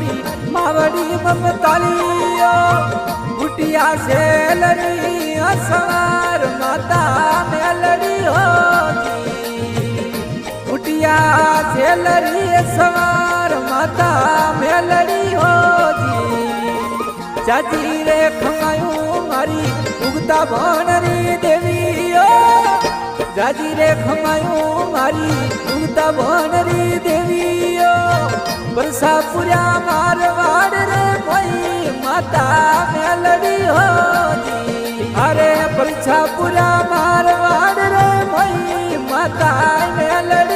મારી માવડી મમતાલીઓ ઉટિયા શેલરી અસવાર માતા મેલડી હોજી ઉટિયા શેલરી સવાર માતા મેલડી હોજી જાજી રે ખમાયું મારી ઉગતા ભણરી દેવીઓ જાજી રે ખમાયું મારી ઉગતા ભણરી દેવીઓ બરસાપુરા મારવાડ રે કોઈ માતા મેલડી હોજી અરે બરસાપુરા મારવાડ રે કોઈ માતા મેલડી